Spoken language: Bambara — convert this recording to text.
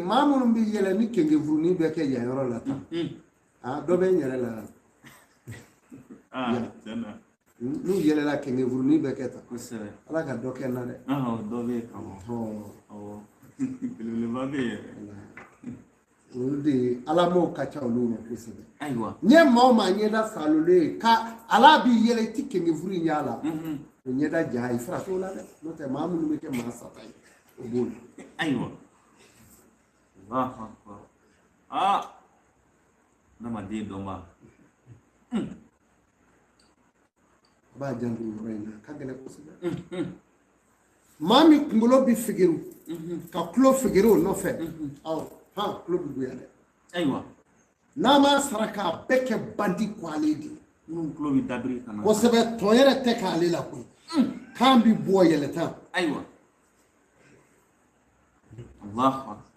maa minnu bɛ yɛlɛ ni kɛnkɛfurunin bɛ kɛ yan yɔrɔ la tan dɔ bɛ n yɛrɛ la n'u yɛlɛla kɛnkɛfurunin bɛ kɛ tan ala ka dɔ kɛ n na dɛ dɔ bɛ yen belebeleba bɛ yen olu de ala m'o ka ca olu ma kosɛbɛ ayiwa n ye maa o maa ɲɛda salolen ye ka ala b'i yɛlɛ i ti kɛnkɛfuru in y'a la o ɲɛda ja i fara t'o la dɛ n'o tɛ maa minnu bɛ kɛ maa sata ye o b'o la ayiwa adamaden dɔnba a b'a janto yɔrɔ in na a ka gɛlɛn kosɛbɛ maa min kunkolo bɛ figiru ka tulo figiru o nɔfɛ tulo bɛ goya dɛ ayiwa n'a m'a sara k'a bɛɛ kɛ bandi kwale de minnu tulo bɛ dabiri ka na kosɛbɛ tɔn yɛrɛ tɛ k'ale la koyi kan bɛ bɔ yɛlɛ tan ayiwa Allahu akbar